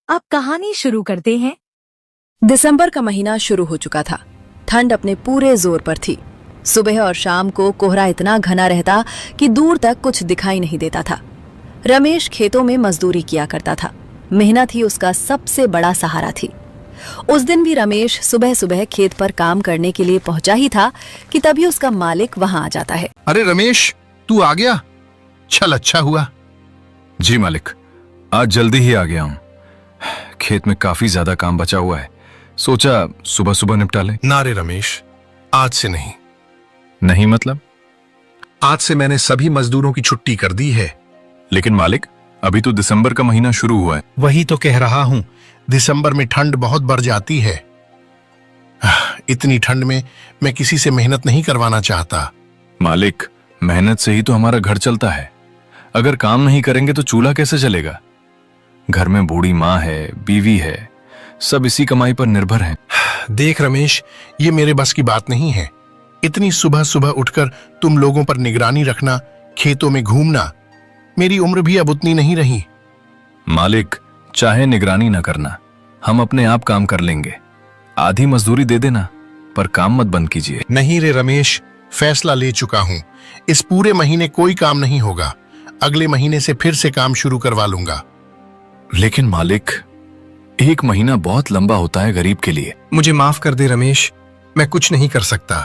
अब कहानी शुरू करते हैं। दिसंबर का महीना शुरू हो चुका था। ठंड अपने पूरे जोर पर थी। सुबह और शाम को कोहरा इतना घना रहता कि दूर तक कुछ दिखाई नहीं देता था। रमेश खेतों में मजदूरी किया करता था। मेहनत ही उसका सबसे बड़ा सहारा थी। उस दिन भी रमेश सुबह सुबह खेत पर काम करने के लिए पहुंचा ही था कि तभी उसका मालिक वहां आ जाता है। अरे रमेश, तू आ गया? चल, अच्छा हुआ। जी मालिक, आज जल्दी ही आ गया हूँ। खेत में काफी ज्यादा काम बचा हुआ है, सोचा सुबह सुबह निपटा ले। ना रे रमेश, आज से नहीं। नहीं मतलब? आज से मैंने सभी मजदूरों की छुट्टी कर दी है। लेकिन मालिक, अभी तो दिसंबर का महीना शुरू हुआ है। वही तो कह रहा हूं, दिसंबर में ठंड बहुत बढ़ जाती है। इतनी ठंड में मैं किसी से मेहनत नहीं करवाना चाहता। मालिक, मेहनत से ही तो हमारा घर चलता है। अगर काम नहीं करेंगे तो चूल्हा कैसे चलेगा? घर में बूढ़ी माँ है, बीवी है, सब इसी कमाई पर निर्भर हैं। देख रमेश, ये मेरे बस की बात नहीं है। इतनी सुबह सुबह उठकर तुम लोगों पर निगरानी रखना, खेतों में घूमना, मेरी उम्र भी अब उतनी नहीं रही। मालिक, चाहे निगरानी न करना, हम अपने आप काम कर लेंगे। आधी मजदूरी दे देना, पर काम मत बंद कीजिए। नहीं रे रमेश, फैसला ले चुका हूं। इस पूरे महीने कोई काम नहीं होगा। अगले महीने से फिर से काम शुरू करवा लूंगा। लेकिन मालिक, एक महीना बहुत लंबा होता है गरीब के लिए। मुझे माफ कर दे रमेश, मैं कुछ नहीं कर सकता।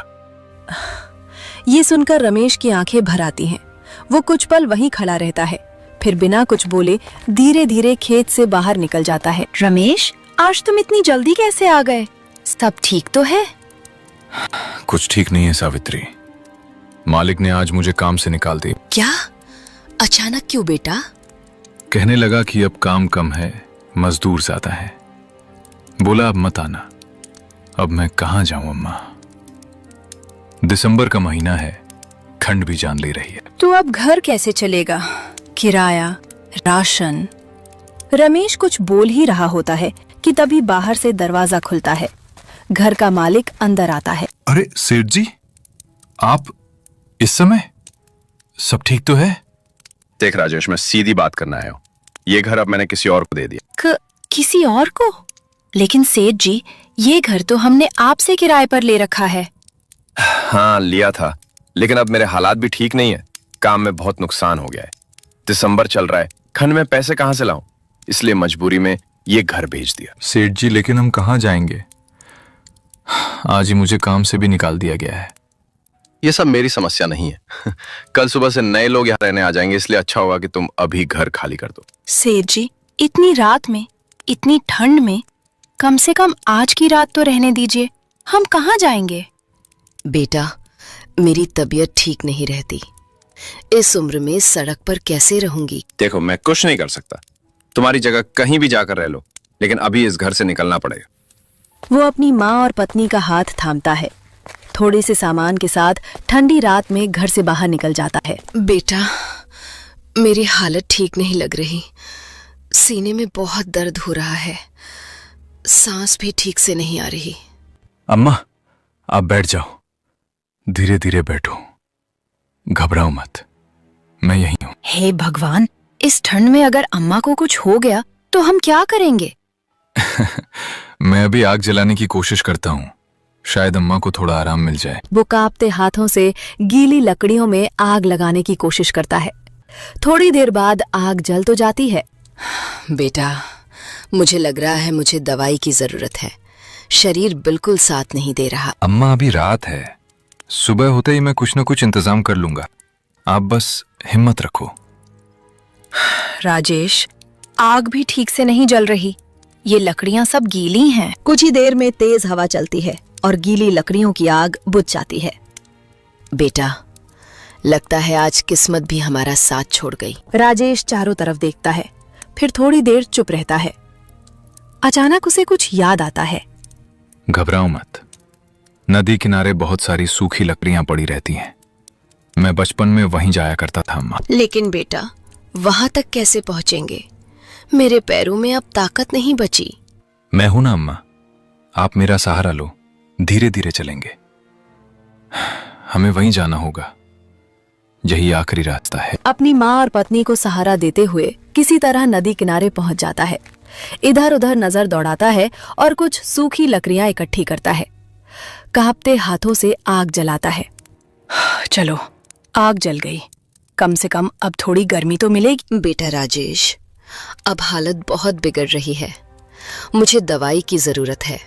ये सुनकर रमेश की आंखें भर आती हैं। वो कुछ पल वहीं खड़ा रहता है, फिर बिना कुछ बोले धीरे धीरे खेत से बाहर निकल जाता है। रमेश, आज तुम इतनी जल्दी कैसे आ गए? सब ठीक तो है? कुछ ठीक नहीं है सावित्री। मालिक ने आज मुझे काम से निकाल दी। क्या? अचानक क्यों बेटा? कहने लगा कि अब काम कम है, मजदूर ज्यादा है। बोला अब मत आना। अब मैं कहां जाऊं अम्मा? दिसंबर का महीना है, ठंड भी जान ले रही है। तो अब घर कैसे चलेगा? किराया, राशन। रमेश कुछ बोल ही रहा होता है कि तभी बाहर से दरवाजा खुलता है। घर का मालिक अंदर आता है। अरे सेठ जी, आप इस समय? सब ठीक तो है? देख राजेश, मैं सीधी बात करना आया हूं। ये घर अब मैंने किसी और को दे दिया। किसी और को? लेकिन सेठ जी, ये घर तो हमने आपसे किराए पर ले रखा है। हाँ, लिया था, लेकिन अब मेरे हालात भी ठीक नहीं है। काम में बहुत नुकसान हो गया है। दिसंबर चल रहा है, खंड में पैसे कहां से लाऊं? इसलिए मजबूरी में ये घर बेच दिया। सेठ जी, लेकिन हम कहां जाएंगे? आज ही मुझे काम से भी निकाल दिया गया है। ये सब मेरी समस्या नहीं है। कल सुबह से नए लोग यहाँ रहने आ जाएंगे, इसलिए अच्छा होगा कि तुम अभी घर खाली कर दो। सेठ जी, इतनी रात में, इतनी ठंड में, कम से कम आज की रात तो रहने दीजिए। हम कहाँ जाएंगे? बेटा, मेरी तबीयत ठीक नहीं रहती। इस उम्र में सड़क पर कैसे रहूंगी? देखो, मैं कुछ नहीं कर सकता। तुम्हारी जगह कहीं भी जाकर रह लो, लेकिन अभी इस घर से निकलना पड़ेगा। वो अपनी माँ और पत्नी का हाथ थामता है। थोड़े से सामान के साथ ठंडी रात में घर से बाहर निकल जाता है। बेटा, मेरी हालत ठीक नहीं लग रही। सीने में बहुत दर्द हो रहा है। सांस भी ठीक से नहीं आ रही। अम्मा, आप बैठ जाओ। धीरे धीरे बैठो, घबराओ मत, मैं यहीं हूं। हे भगवान, इस ठंड में अगर अम्मा को कुछ हो गया तो हम क्या करेंगे? मैं अभी आग जलाने की कोशिश करता हूँ, शायद अम्मा को थोड़ा आराम मिल जाए। वो कांपते हाथों से गीली लकड़ियों में आग लगाने की कोशिश करता है। थोड़ी देर बाद आग जल तो जाती है। बेटा, मुझे लग रहा है मुझे दवाई की जरूरत है। शरीर बिल्कुल साथ नहीं दे रहा। अम्मा, अभी रात है, सुबह होते ही मैं कुछ न कुछ इंतजाम कर लूंगा। आप बस हिम्मत रखो। राजेश, आग भी ठीक से नहीं जल रही। ये लकड़ियां सब गीली हैं। कुछ ही देर में तेज हवा चलती है और गीली लकड़ियों की आग बुझ जाती है। बेटा, लगता है आज किस्मत भी हमारा साथ छोड़ गई। राजेश चारों तरफ देखता है, फिर थोड़ी देर चुप रहता है। अचानक उसे कुछ याद आता है। घबराओ मत, नदी किनारे बहुत सारी सूखी लकड़ियां पड़ी रहती हैं। मैं बचपन में वहीं जाया करता था अम्मा। लेकिन बेटा, वहां तक कैसे पहुंचेंगे? मेरे पैरों में अब ताकत नहीं बची। मैं हूं ना अम्मा, आप मेरा सहारा लो, धीरे धीरे चलेंगे। हमें वहीं जाना होगा, यही आखिरी रास्ता है। अपनी माँ और पत्नी को सहारा देते हुए किसी तरह नदी किनारे पहुंच जाता है। इधर उधर नजर दौड़ाता है और कुछ सूखी लकड़ियां इकट्ठी करता है। कांपते हाथों से आग जलाता है। चलो, आग जल गई। कम से कम अब थोड़ी गर्मी तो मिलेगी। बेटा राजेश, अब हालत बहुत बिगड़ रही है। मुझे दवाई की जरूरत है।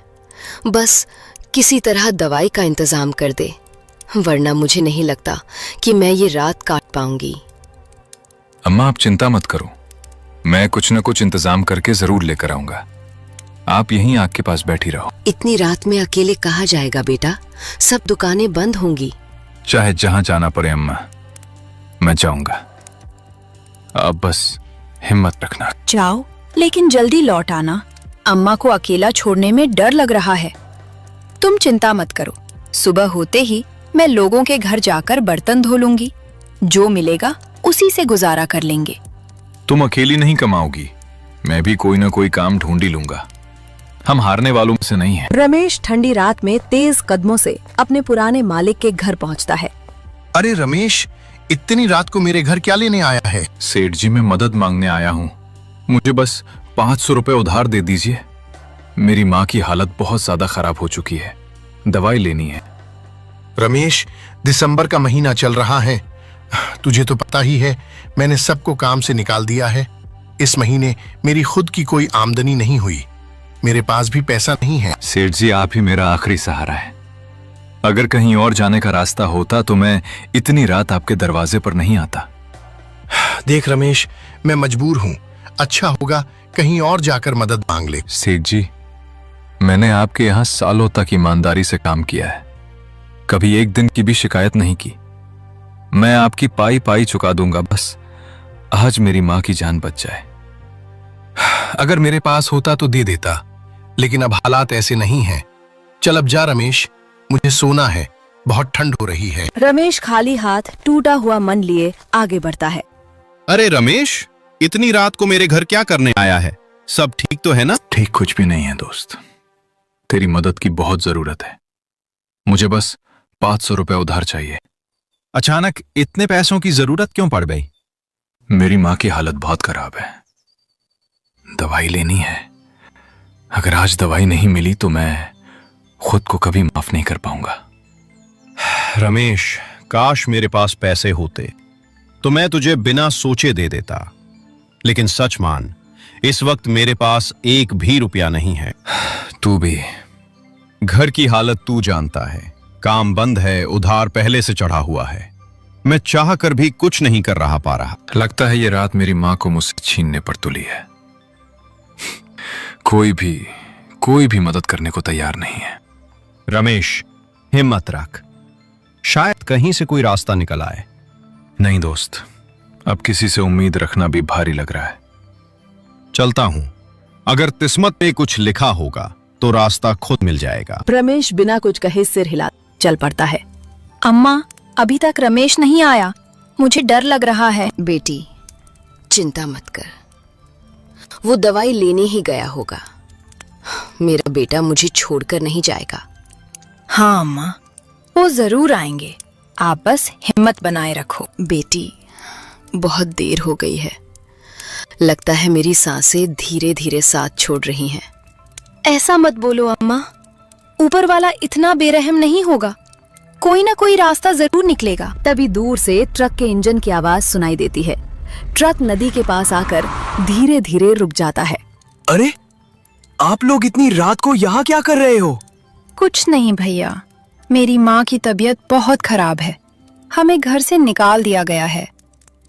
बस किसी तरह दवाई का इंतजाम कर दे, वरना मुझे नहीं लगता कि मैं ये रात काट पाऊंगी। अम्मा, आप चिंता मत करो, मैं कुछ न कुछ इंतजाम करके जरूर लेकर आऊंगा। आप यहीं आग के पास बैठी रहो। इतनी रात में अकेले कहाँ जाएगा बेटा? सब दुकानें बंद होंगी। चाहे जहां जाना पड़े अम्मा, मैं जाऊंगा। अब बस हिम्मत रखना। जाओ, लेकिन जल्दी लौट आना। अम्मा को अकेला छोड़ने में डर लग रहा है। तुम चिंता मत करो, सुबह होते ही मैं लोगों के घर जाकर बर्तन धो लूंगी। जो मिलेगा उसी से गुजारा कर लेंगे। तुम अकेली नहीं कमाओगी, मैं भी कोई ना कोई काम ढूंढ ही लूंगा। हम हारने वालों में से नहीं हैं। रमेश ठंडी रात में तेज कदमों से अपने पुराने मालिक के घर पहुंचता है। अरे रमेश, इतनी रात को मेरे घर क्या लेने आया है? सेठ जी, मैं मदद मांगने आया हूँ। मुझे बस 500 रुपए उधार दे दीजिए। मेरी माँ की हालत बहुत ज्यादा खराब हो चुकी है, दवाई लेनी है। रमेश, दिसंबर का महीना चल रहा है। तुझे तो पता ही है, मैंने सबको काम से निकाल दिया है। इस महीने मेरी खुद की कोई आमदनी नहीं हुई। मेरे पास भी पैसा नहीं है। सेठ जी, आप ही मेरा आखिरी सहारा है। अगर कहीं और जाने का रास्ता होता तो मैं इतनी रात आपके दरवाजे पर नहीं आता। देख रमेश, मैं मजबूर हूँ। अच्छा होगा कहीं और जाकर मदद मांग ले। सेठ जी, मैंने आपके यहाँ सालों तक ईमानदारी से काम किया है, कभी एक दिन की भी शिकायत नहीं की। मैं आपकी पाई पाई चुका दूंगा, बस आज मेरी माँ की जान बच जाए। अगर मेरे पास होता तो दे देता, लेकिन अब हालात ऐसे नहीं हैं। चल अब जा रमेश, मुझे सोना है, बहुत ठंड हो रही है। रमेश खाली हाथ टूटा हुआ मन लिए आगे बढ़ता है। अरे रमेश, इतनी रात को मेरे घर क्या करने आया है? सब ठीक तो है ना? ठीक कुछ भी नहीं है दोस्त, तेरी मदद की बहुत जरूरत है। मुझे बस 500 रुपए उधार चाहिए। अचानक इतने पैसों की जरूरत क्यों पड़ गई? मेरी माँ की हालत बहुत खराब है, दवाई लेनी है। अगर आज दवाई नहीं मिली तो मैं खुद को कभी माफ नहीं कर पाऊंगा। रमेश, काश मेरे पास पैसे होते तो मैं तुझे बिना सोचे दे देता, लेकिन सच मान, इस वक्त मेरे पास एक भी रुपया नहीं है। तू भी। घर की हालत तू जानता है, काम बंद है, उधार पहले से चढ़ा हुआ है। मैं चाह कर भी कुछ नहीं कर रहा पा रहा। लगता है ये रात मेरी माँ को मुझसे छीनने पर तुली है। कोई भी मदद करने को तैयार नहीं है। रमेश, हिम्मत रख, शायद कहीं से कोई रास्ता निकल आए। नहीं दोस्त, अब किसी से उम्मीद रखना भी भारी लग रहा है। चलता हूं, अगर किस्मत पे कुछ लिखा होगा तो रास्ता खुद मिल जाएगा। रमेश बिना कुछ कहे सिर हिला चल पड़ता है। अम्मा, अभी तक रमेश नहीं आया, मुझे डर लग रहा है। बेटी, चिंता मत कर, वो दवाई लेने ही गया होगा। मेरा बेटा मुझे छोड़कर नहीं जाएगा। हाँ अम्मा, वो जरूर आएंगे, आप बस हिम्मत बनाए रखो। बेटी, बहुत देर हो गई है, लगता है मेरी सांसें धीरे धीरे साथ छोड़ रही हैं। ऐसा मत बोलो अम्मा, ऊपर वाला इतना बेरहम नहीं होगा, कोई ना कोई रास्ता जरूर निकलेगा। तभी दूर से ट्रक के इंजन की आवाज सुनाई देती है। ट्रक नदी के पास आकर धीरे धीरे रुक जाता है। अरे, आप लोग इतनी रात को यहाँ क्या कर रहे हो? कुछ नहीं भैया, मेरी माँ की तबीयत बहुत खराब है, हमें घर से निकाल दिया गया है।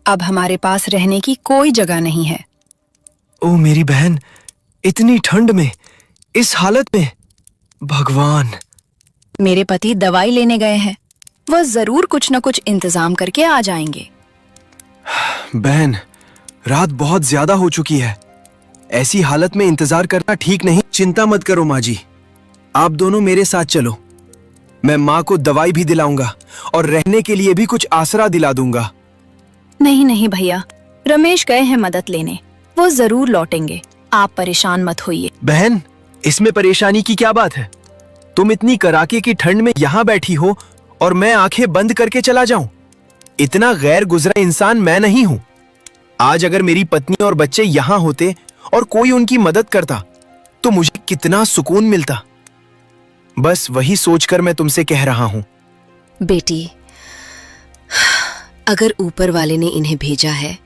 अब हमारे पास रहने की कोई जगह नहीं है। ओ मेरी बहन, इतनी ठंड में, इस हालत में, भगवान। मेरे पति दवाई लेने गए हैं, वह जरूर कुछ न कुछ इंतजाम करके आ जाएंगे। बहन, रात बहुत ज्यादा हो चुकी है, ऐसी हालत में इंतजार करना ठीक नहीं। चिंता मत करो माँ जी, आप दोनों मेरे साथ चलो, मैं माँ को दवाई भी दिलाऊंगा और रहने के लिए भी कुछ आसरा दिला दूंगा। नहीं नहीं भैया, रमेश गए हैं मदद लेने, वो जरूर लौटेंगे, आप परेशान मत होइए। बहन, इसमें परेशानी की क्या बात है? तुम इतनी कड़ाके की ठंड में यहाँ बैठी हो और मैं आंखें बंद करके चला जाऊं? इतना गैर गुजरा इंसान मैं नहीं हूं। आज अगर मेरी पत्नी और बच्चे यहाँ होते और कोई उनकी मदद करता तो मुझे कितना सुकून मिलता। बस वही सोचकर मैं तुमसे कह रहा हूं। बेटी, अगर ऊपर वाले ने इन्हें भेजा है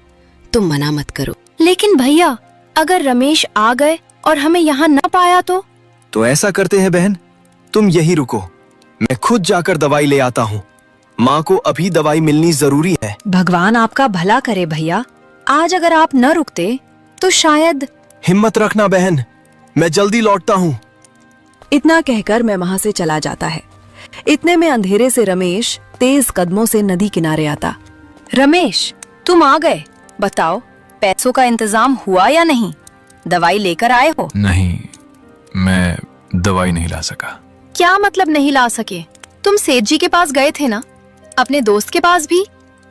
तो मना मत करो। लेकिन भैया, अगर रमेश आ गए और हमें यहाँ न पाया तो ऐसा करते हैं बहन, तुम यही रुको, मैं खुद जाकर दवाई ले आता हूँ। माँ को अभी दवाई मिलनी जरूरी है। भगवान आपका भला करे भैया। आज अगर आप न रुकते तो शायद। हिम्मत रखना बहन, मैं जल्दी लौटता हूँ। इतना कहकर मैं वहां से चला जाता है। इतने में अंधेरे से रमेश तेज कदमों से नदी किनारे आता। रमेश, तुम आ गए। बताओ, पैसों का इंतजाम हुआ या नहीं? दवाई लेकर आए हो? नहीं, मैं दवाई नहीं ला सका। क्या मतलब नहीं ला सके? तुम सेठ जी के पास गए थे ना, अपने दोस्त के पास भी?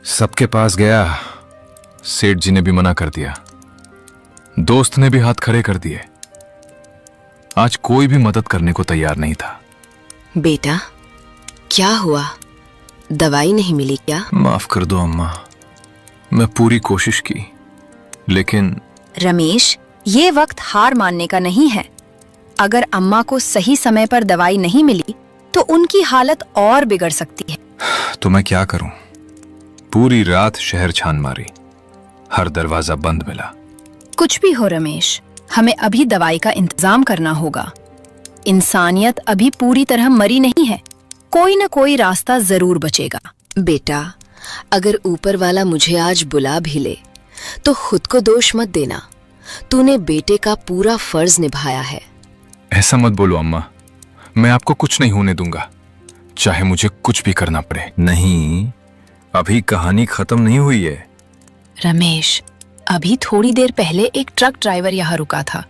सबके पास गया, सेठ जी ने भी मना कर दिया, दोस्त ने भी हाथ खड़े कर दिए। आज कोई भी मदद करने को तैयार नहीं था। बेटा, क्या हुआ? दवाई नहीं मिली क्या? माफ कर दो अम्मा, मैं पूरी कोशिश की, लेकिन। रमेश, ये वक्त हार मानने का नहीं है। अगर अम्मा को सही समय पर दवाई नहीं मिली तो उनकी हालत और बिगड़ सकती है। तो मैं क्या करूं? पूरी रात शहर छान मारी, हर दरवाजा बंद मिला। कुछ भी हो रमेश, हमें अभी दवाई का इंतजाम करना होगा। इंसानियत अभी पूरी तरह मरी नहीं है, कोई न कोई रास्ता जरूर बचेगा। बेटा, अगर ऊपर वाला मुझे आज बुला भी ले तो खुद को दोष मत देना। तूने बेटे का पूरा फर्ज निभाया है। ऐसा मत बोलो अम्मा, मैं आपको कुछ नहीं होने दूंगा, चाहे मुझे कुछ भी करना पड़े। नहीं, अभी कहानी खत्म नहीं हुई है। रमेश, अभी थोड़ी देर पहले एक ट्रक ड्राइवर यहाँ रुका था।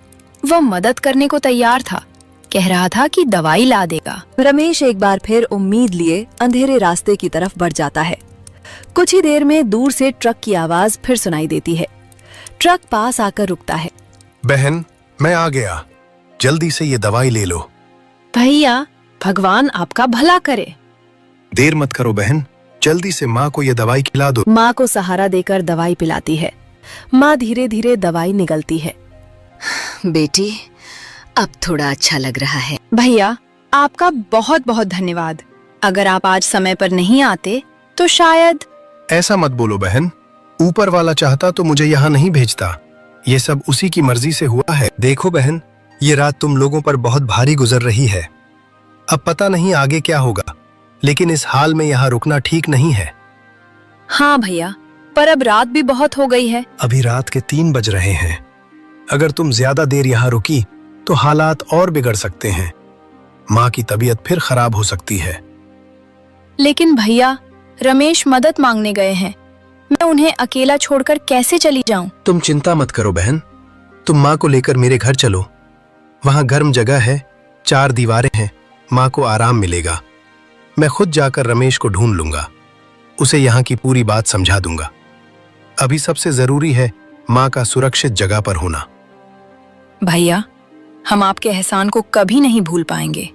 वह मदद करने को तैयार था, कह रहा था कि दवाई ला देगा। रमेश एक बार फिर उम्मीद लिए अंधेरे रास्ते की तरफ बढ़ जाता है। कुछ ही देर में दूर से ट्रक की आवाज फिर सुनाई देती है। ट्रक पास आकर रुकता है। बहन, मैं आ गया, जल्दी से ये दवाई ले लो। भैया, भगवान आपका भला करे। देर मत करो बहन, जल्दी से माँ को ये दवाई खिला दो। माँ को सहारा देकर दवाई पिलाती है। माँ धीरे धीरे दवाई निगलती है। बेटी, अब थोड़ा अच्छा लग रहा है। भैया, आपका बहुत बहुत धन्यवाद। अगर आप आज समय पर नहीं आते तो शायद। ऐसा मत बोलो बहन, ऊपर वाला चाहता तो मुझे यहाँ नहीं भेजता। ये सब उसी की मर्जी से हुआ है। देखो बहन, ये रात तुम लोगों पर बहुत भारी गुजर रही है। अब पता नहीं आगे क्या होगा, लेकिन इस हाल में यहाँ रुकना ठीक नहीं है। हाँ भैया, पर अब रात भी बहुत हो गई है। अभी रात के 3 बज रहे हैं। अगर तुम ज्यादा देर यहाँ रुकी तो हालात और बिगड़ सकते हैं। माँ की तबीयत फिर खराब हो सकती है। लेकिन भैया, रमेश मदद मांगने गए हैं, मैं उन्हें अकेला छोड़कर कैसे चली जाऊं? तुम चिंता मत करो बहन, तुम माँ को लेकर मेरे घर चलो। वहाँ गर्म जगह है, 4 दीवारें हैं, माँ को आराम मिलेगा। मैं खुद जाकर रमेश को ढूंढ लूंगा, उसे यहाँ की पूरी बात समझा दूंगा। अभी सबसे जरूरी है माँ का सुरक्षित जगह पर होना। भैया, हम आपके एहसान को कभी नहीं भूल पाएंगे।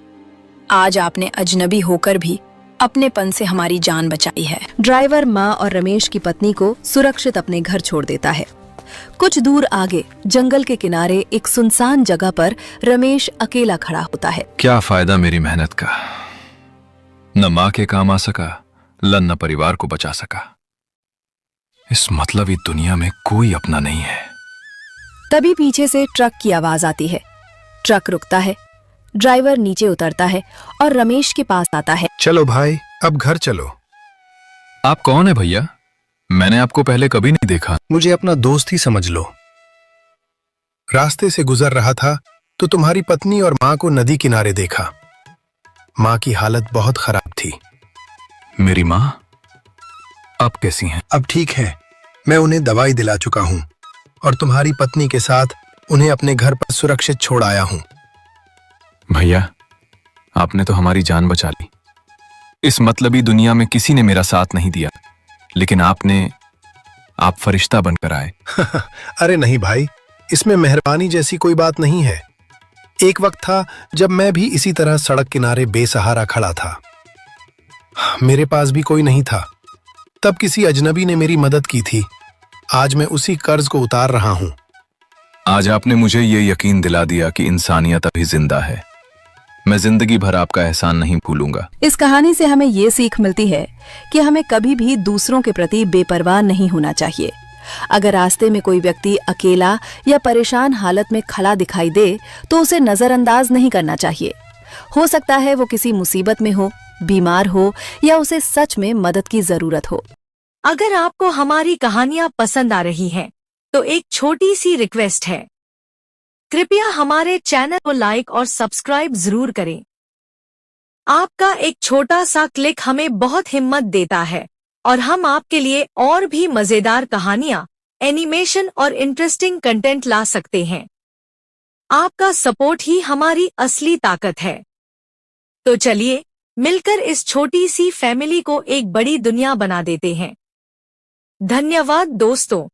आज आपने अजनबी होकर भी अपनेपन से हमारी जान बचाई है। ड्राइवर माँ और रमेश की पत्नी को सुरक्षित अपने घर छोड़ देता है। कुछ दूर आगे जंगल के किनारे एक सुनसान जगह पर रमेश अकेला खड़ा होता है। क्या फायदा मेरी मेहनत का, न माँ के काम आ सका, न परिवार को बचा सका। इस मतलबी दुनिया में कोई अपना नहीं है। तभी पीछे से ट्रक की आवाज आती है। ट्रक रुकता है, ड्राइवर नीचे उतरता है और रमेश के पास आता है। चलो भाई, अब घर चलो। आप कौन है भैया? मैंने आपको पहले कभी नहीं देखा। मुझे अपना दोस्त ही समझ लो। रास्ते से गुजर रहा था तो तुम्हारी पत्नी और माँ को नदी किनारे देखा। माँ की हालत बहुत खराब थी। मेरी माँ अब कैसी हैं? अब ठीक है, मैं उन्हें दवाई दिला चुका हूँ और तुम्हारी पत्नी के साथ उन्हें अपने घर पर सुरक्षित छोड़ आया हूँ। भैया, आपने तो हमारी जान बचा ली। इस मतलबी दुनिया में किसी ने मेरा साथ नहीं दिया, लेकिन आप फरिश्ता बनकर आए। अरे नहीं भाई, इसमें मेहरबानी जैसी कोई बात नहीं है। एक वक्त था जब मैं भी इसी तरह सड़क किनारे बेसहारा खड़ा था। मेरे पास भी कोई नहीं था। तब किसी अजनबी ने मेरी मदद की थी। आज मैं उसी कर्ज को उतार रहा हूं। आज आपने मुझे ये यकीन दिला दिया कि इंसानियत अभी जिंदा है। मैं जिंदगी भर आपका एहसान नहीं भूलूंगा। इस कहानी से हमें ये सीख मिलती है कि हमें कभी भी दूसरों के प्रति बेपरवाह नहीं होना चाहिए। अगर रास्ते में कोई व्यक्ति अकेला या परेशान हालत में खड़ा दिखाई दे तो उसे नजरअंदाज नहीं करना चाहिए। हो सकता है वो किसी मुसीबत में हो, बीमार हो या उसे सच में मदद की जरूरत हो। अगर आपको हमारी कहानियां पसंद आ रही हैं, तो एक छोटी सी रिक्वेस्ट है, कृपया हमारे चैनल को लाइक और सब्सक्राइब जरूर करें। आपका एक छोटा सा क्लिक हमें बहुत हिम्मत देता है और हम आपके लिए और भी मजेदार कहानियां, एनिमेशन और इंटरेस्टिंग कंटेंट ला सकते हैं। आपका सपोर्ट ही हमारी असली ताकत है। तो चलिए मिलकर इस छोटी सी फैमिली को एक बड़ी दुनिया बना देते हैं। धन्यवाद दोस्तों।